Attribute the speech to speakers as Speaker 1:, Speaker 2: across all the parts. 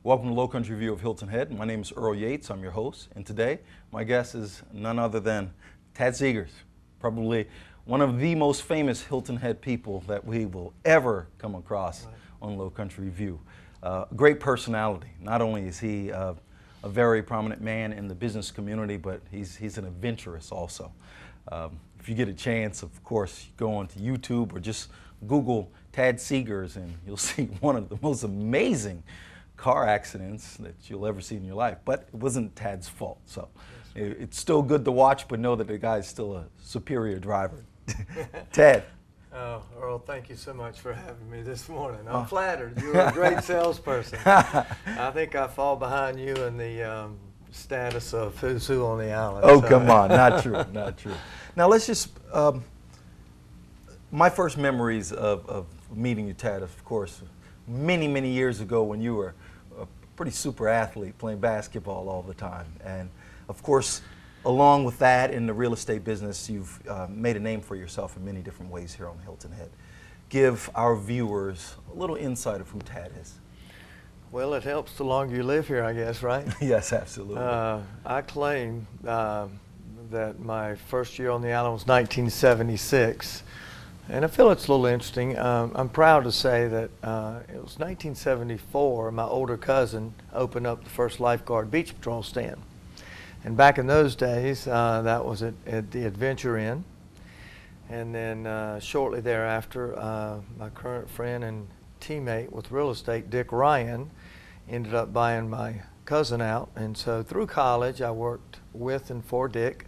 Speaker 1: Welcome to Lowcountry View of Hilton Head. My name is Earl Yates. I'm your host, and today my guest is none other than Tad Segars, probably one of the most famous Hilton Head people that we will ever come across on Lowcountry View. Great personality. Not only is he a very prominent man in the business community, but he's an adventurous also. If you get a chance, of course, go onto YouTube or just Google Tad Segars and you'll see one of the most amazing car accidents that you'll ever see in your life. But it wasn't Tad's fault, so it's still good to watch, but know that the guy's still a superior driver. Tad.
Speaker 2: Oh, Earl, thank you so much for having me this morning. I'm flattered. You're a great salesperson. I think I fall behind you in the status of who's who on the island.
Speaker 1: Oh, so. Come on. Not true. Not true. Now, let's just, my first memories of meeting you, Tad, of course, many, many years ago when you were a pretty super athlete playing basketball all the time. And, of course, along with that, in the real estate business, you've made a name for yourself in many different ways here on Hilton Head. Give our viewers a little insight of who Tad is.
Speaker 2: Well, it helps the longer you live here, I guess, right?
Speaker 1: Yes, absolutely.
Speaker 2: I claim that my first year on the island was 1976. And I feel it's a little interesting. I'm proud to say that it was 1974, my older cousin opened up the first lifeguard beach patrol stand. And back in those days, that was at the Adventure Inn. And then shortly thereafter, my current friend and teammate with real estate, Dick Ryan, ended up buying my cousin out. And so through college, I worked with and for Dick.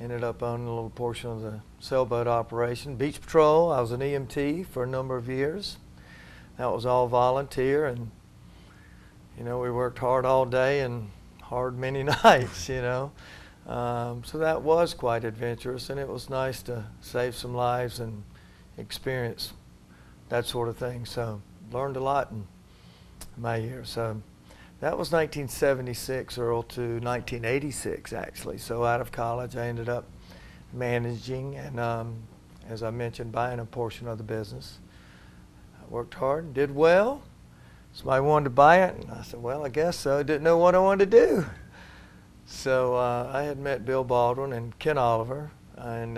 Speaker 2: Ended up owning a little portion of the sailboat operation. Beach patrol, I was an EMT for a number of years. That was all volunteer, and you know, we worked hard all day and hard many nights, you know. So that was quite adventurous, and it was nice to save some lives and experience that sort of thing. So learned a lot in my year. So that was 1976, Earl, to 1986, actually. So out of college, I ended up managing and, as I mentioned, buying a portion of the business. I worked hard and did well. Somebody wanted to buy it, and I said, well, I guess so. Didn't know what I wanted to do. So I had met Bill Baldwin and Ken Oliver, and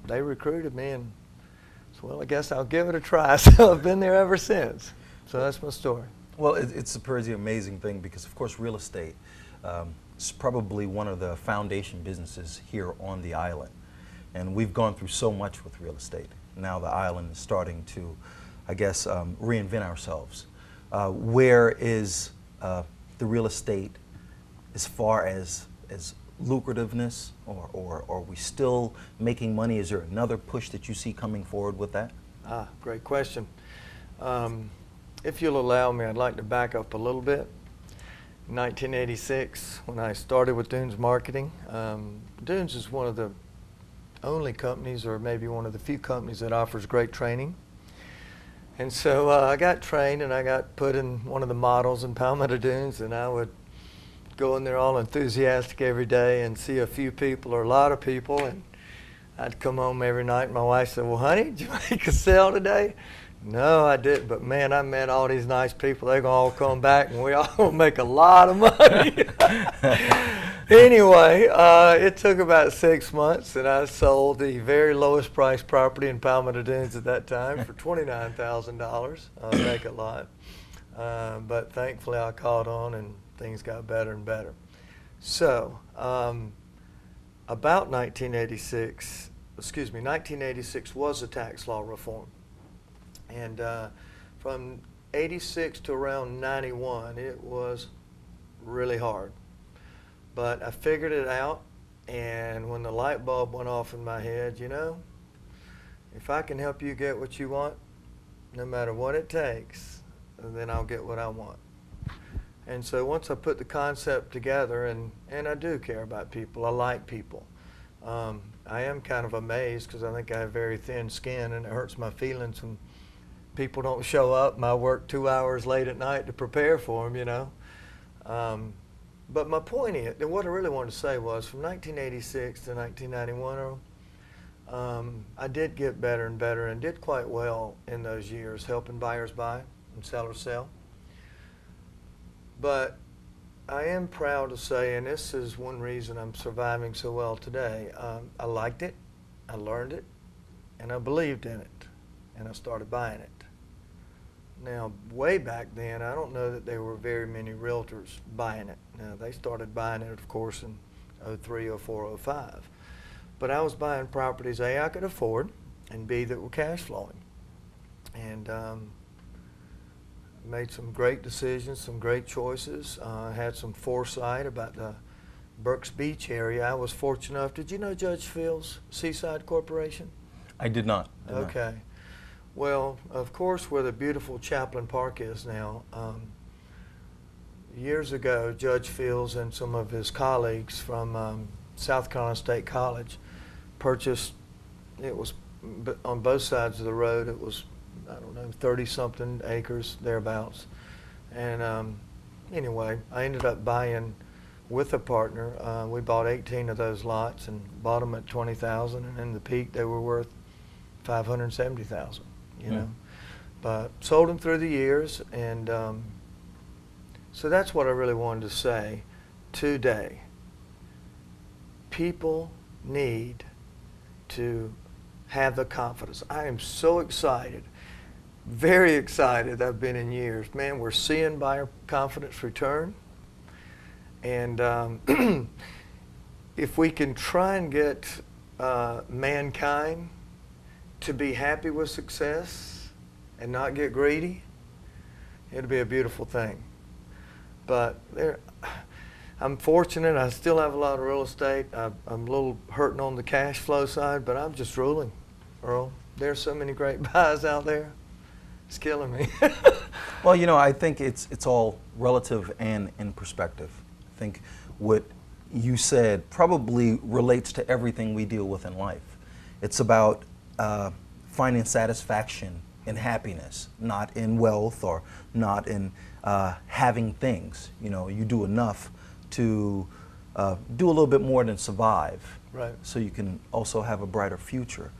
Speaker 2: they recruited me, and so, well, I guess I'll give it a try. So I've been there ever since. So that's my story.
Speaker 1: Well, it's a pretty amazing thing because, of course, real estate is probably one of the foundation businesses here on the island. And we've gone through so much with real estate. Now the island is starting to, I guess, reinvent ourselves. Where is the real estate as far as lucrativeness, or are we still making money? Is there another push that you see coming forward with that?
Speaker 2: Great question. If you'll allow me, I'd like to back up a little bit. In 1986, when I started with Dunes Marketing, Dunes is one of the only companies, or maybe one of the few companies, that offers great training. And so I got trained, and I got put in one of the models in Palmetto Dunes, and I would go in there all enthusiastic every day and see a few people or a lot of people, and I'd come home every night, and my wife said, well, honey, did you make a sale today? No, I didn't, but man, I met all these nice people. They're going to all come back, and we all going to make a lot of money. Anyway, it took about 6 months, and I sold the very lowest priced property in Palmetto Dunes at that time for $29,000 on a vacant lot. But thankfully, I caught on, and things got better and better. So, about 1986 was a tax law reform. And from 86 to around 91, it was really hard. But I figured it out, and when the light bulb went off in my head, you know, if I can help you get what you want, no matter what it takes, then I'll get what I want. And so once I put the concept together, and I do care about people, I like people. I am kind of amazed because I think I have very thin skin, and it hurts my feelings when people don't show up and I work 2 hours late at night to prepare for them, you know. But my point is, and what I really wanted to say was, from 1986 to 1991, I did get better and better and did quite well in those years, helping buyers buy and sellers sell. But I am proud to say, and this is one reason I'm surviving so well today, I liked it, I learned it, and I believed in it, and I started buying it. Now, way back then, I don't know that there were very many realtors buying it. Now, they started buying it, of course, in 03, 04, 05. But I was buying properties, A, I could afford, and B, that were cash flowing. And made some great decisions, some great choices. Had some foresight about the Berks Beach area. I was fortunate enough. Did you know Judge Fields, Seaside Corporation?
Speaker 1: I did not.
Speaker 2: Okay. Well, of course, where the beautiful Chaplain Park is now, years ago, Judge Fields and some of his colleagues from South Carolina State College purchased, it was on both sides of the road, it was, I don't know, 30-something acres, thereabouts. And anyway, I ended up buying with a partner. We bought 18 of those lots and bought them at $20,000, and in the peak they were worth $570,000, you know. But sold them through the years, and so that's what I really wanted to say today. People need to have the confidence. I am so excited, very excited. I've been in years. Man, we're seeing buyer confidence return. And if we can try and get mankind to be happy with success and not get greedy, it'll be a beautiful thing. But I'm fortunate. I still have a lot of real estate. I'm a little hurting on the cash flow side, but I'm just ruling, Earl. There's so many great buys out there. It's killing me.
Speaker 1: Well, you know, I think it's all relative and in perspective. I think what you said probably relates to everything we deal with in life. It's about finding satisfaction in happiness, not in wealth or not in having things. You know, you do enough to do a little bit more than survive,
Speaker 2: Right.
Speaker 1: so you can also have a brighter future.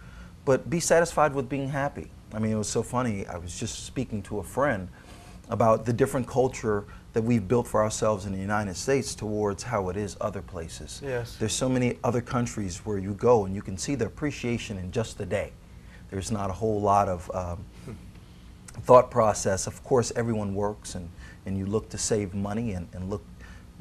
Speaker 1: But be satisfied with being happy. I mean, it was so funny. I was just speaking to a friend about the different culture that we've built for ourselves in the United States towards how it is other places.
Speaker 2: Yes.
Speaker 1: There's so many other countries where you go and you can see the appreciation in just a day. There's not a whole lot of thought process. Of course, everyone works and you look to save money and look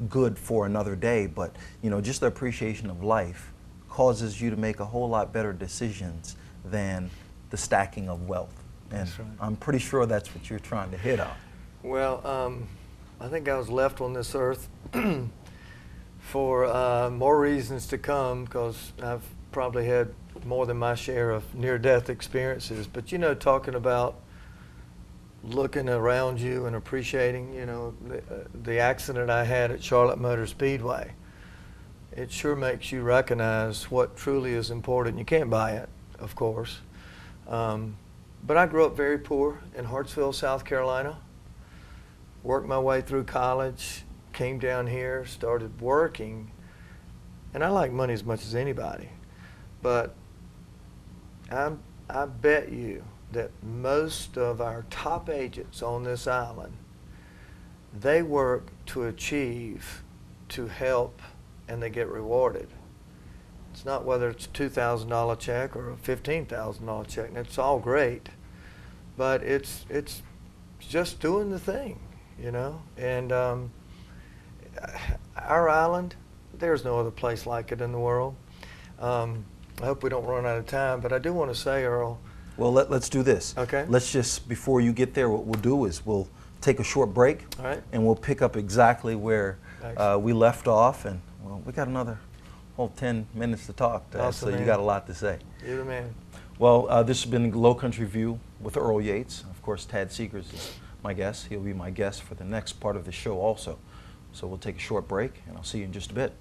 Speaker 1: good for another day, but you know, just the appreciation of life causes you to make a whole lot better decisions than the stacking of wealth. And
Speaker 2: That's right.
Speaker 1: I'm pretty sure that's what you're trying to hit on.
Speaker 2: Well, I think I was left on this earth for more reasons to come, because I've probably had more than my share of near-death experiences. But you know, talking about looking around you and appreciating, you know, the accident I had at Charlotte Motor Speedway, it sure makes you recognize what truly is important. You can't buy it, of course. But I grew up very poor in Hartsville, South Carolina. Worked my way through college, came down here, started working, and I like money as much as anybody. But I bet you that most of our top agents on this island, they work to achieve, to help, and they get rewarded. It's not whether it's a $2,000 check or a $15,000 check, and it's all great, but it's just doing the thing, you know. And our island, there's no other place like it in the world. I hope we don't run out of time, but I do want to say, Earl.
Speaker 1: Well, let's do this.
Speaker 2: Okay.
Speaker 1: Let's just, before you get there, what we'll do is we'll take a short break.
Speaker 2: All right.
Speaker 1: And we'll pick up exactly where we left off. And, well, we got another whole 10 minutes to talk, Tad,
Speaker 2: Awesome,
Speaker 1: so you
Speaker 2: man.
Speaker 1: got a lot to say.
Speaker 2: You're the man.
Speaker 1: Well, this has been Lowcountry View with Earl Yates. Of course, Tad Segars is my guest. He'll be my guest for the next part of the show also. So we'll take a short break, and I'll see you in just a bit.